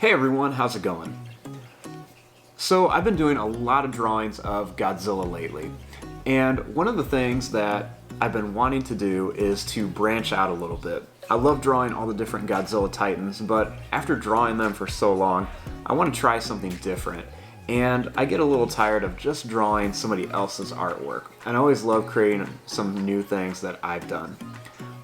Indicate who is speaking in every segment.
Speaker 1: Hey everyone, how's it going? So I've been doing a lot of drawings of Godzilla lately, and one of the things that I've been wanting to do is to branch out a little bit. I love drawing all the different Godzilla titans, but after drawing them for so long, I want to try something different. And I get a little tired of just drawing somebody else's artwork, and I always love creating some new things that I've done.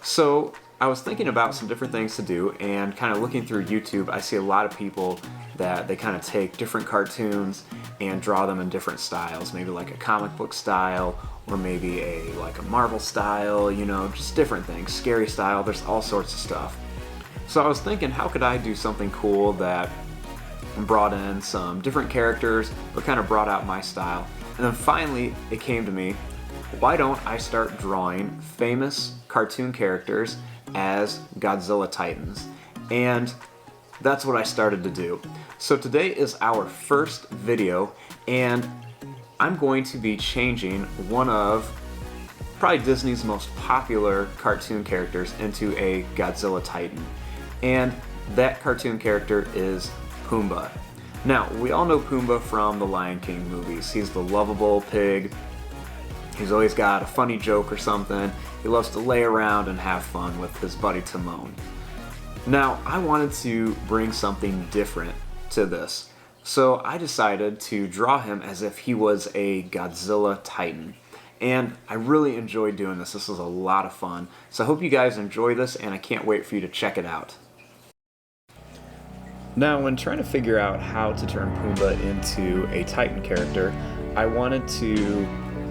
Speaker 1: So I was thinking about some different things to do, and kind of looking through YouTube, I see a lot of people that they kind of take different cartoons and draw them in different styles, maybe like a comic book style, or maybe like a Marvel style, you know, just different things, scary style, there's all sorts of stuff. So I was thinking, how could I do something cool that brought in some different characters, but kind of brought out my style? And then finally, it came to me, why don't I start drawing famous cartoon characters as Godzilla Titans? And that's what I started to do. So today is our first video, and I'm going to be changing one of probably Disney's most popular cartoon characters into a Godzilla Titan. And that cartoon character is Pumbaa. Now, we all know Pumbaa from the Lion King movies. He's the lovable pig. He's always got a funny joke or something. He loves to lay around and have fun with his buddy Timon. Now, I wanted to bring something different to this, so I decided to draw him as if he was a Godzilla Titan. And I really enjoyed doing this. This was a lot of fun. So I hope you guys enjoy this, and I can't wait for you to check it out. Now, when trying to figure out how to turn Pumbaa into a Titan character, I wanted to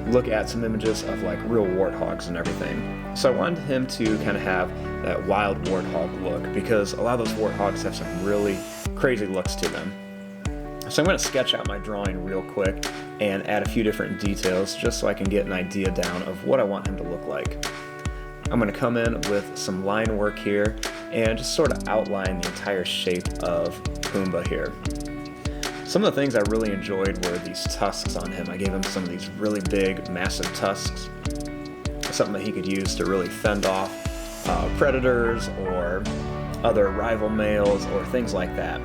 Speaker 1: look at some images of like real warthogs and everything. So I wanted him to kind of have that wild warthog look, because a lot of those warthogs have some really crazy looks to them. So I'm going to sketch out my drawing real quick and add a few different details just so I can get an idea down of what I want him to look like. I'm going to come in with some line work here and just sort of outline the entire shape of Pumbaa here. Some of the things I really enjoyed were these tusks on him. I gave him some of these really big, massive tusks, something that he could use to really fend off predators or other rival males or things like that.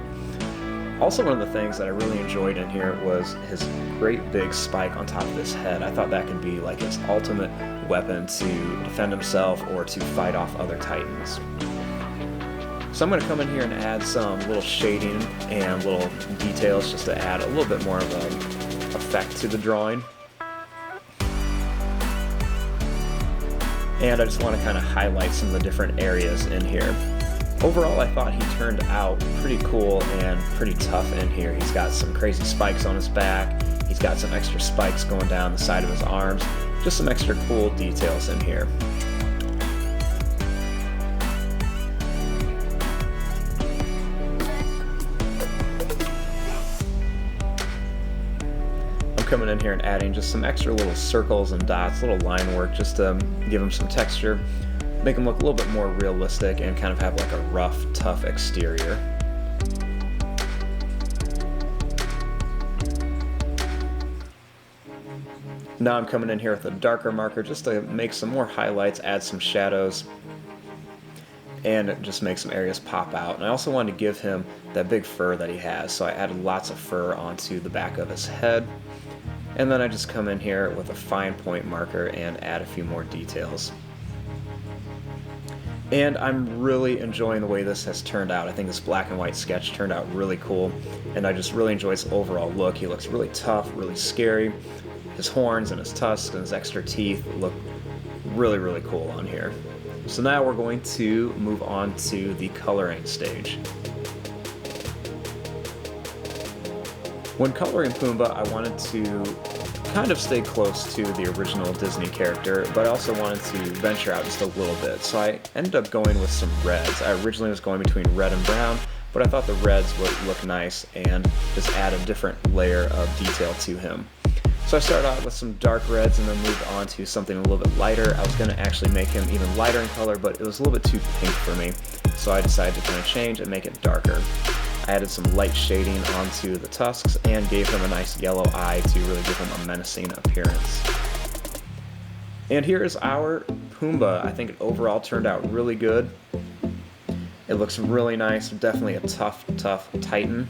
Speaker 1: Also, one of the things that I really enjoyed in here was his great big spike on top of his head. I thought that could be like his ultimate weapon to defend himself or to fight off other titans. So I'm going to come in here and add some little shading and little details just to add a little bit more of an effect to the drawing. And I just want to kind of highlight some of the different areas in here. Overall, I thought he turned out pretty cool and pretty tough in here. He's got some crazy spikes on his back. He's got some extra spikes going down the side of his arms. Just some extra cool details in here. Coming in here and adding just some extra little circles and dots, little line work, just to give him some texture, make him look a little bit more realistic and kind of have like a rough, tough exterior. Now I'm coming in here with a darker marker just to make some more highlights, add some shadows, and just make some areas pop out. And I also wanted to give him that big fur that he has, so I added lots of fur onto the back of his head. And then I just come in here with a fine point marker and add a few more details. And I'm really enjoying the way this has turned out. I think this black and white sketch turned out really cool, and I just really enjoy his overall look. He looks really tough, really scary. His horns and his tusks and his extra teeth look really, really cool on here. So now we're going to move on to the coloring stage. When coloring Pumbaa, I wanted to kind of stay close to the original Disney character, but I also wanted to venture out just a little bit. So I ended up going with some reds. I originally was going between red and brown, but I thought the reds would look nice and just add a different layer of detail to him. So I started out with some dark reds and then moved on to something a little bit lighter. I was going to actually make him even lighter in color, but it was a little bit too pink for me, so I decided to kind of change and make it darker. I added some light shading onto the tusks and gave him a nice yellow eye to really give him a menacing appearance. And here is our Pumbaa. I think it overall turned out really good. It looks really nice, definitely a tough Titan.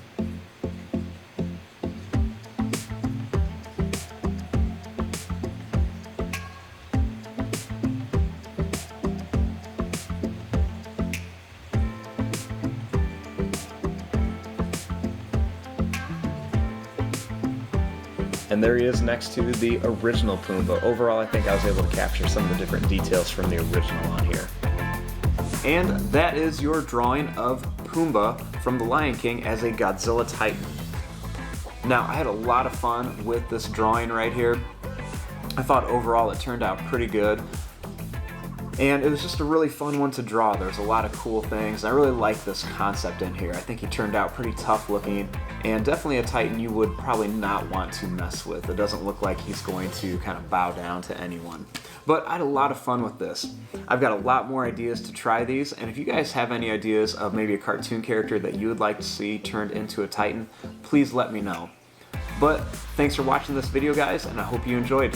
Speaker 1: And there he is next to the original Pumbaa. Overall, I think I was able to capture some of the different details from the original on here. And that is your drawing of Pumbaa from The Lion King as a Godzilla Titan. Now, I had a lot of fun with this drawing right here. I thought overall it turned out pretty good. And it was just a really fun one to draw. There's a lot of cool things. I really like this concept in here. I think he turned out pretty tough looking, and definitely a Titan you would probably not want to mess with. It doesn't look like he's going to kind of bow down to anyone. But I had a lot of fun with this. I've got a lot more ideas to try these, and if you guys have any ideas of maybe a cartoon character that you would like to see turned into a Titan, please let me know. But thanks for watching this video, guys, and I hope you enjoyed.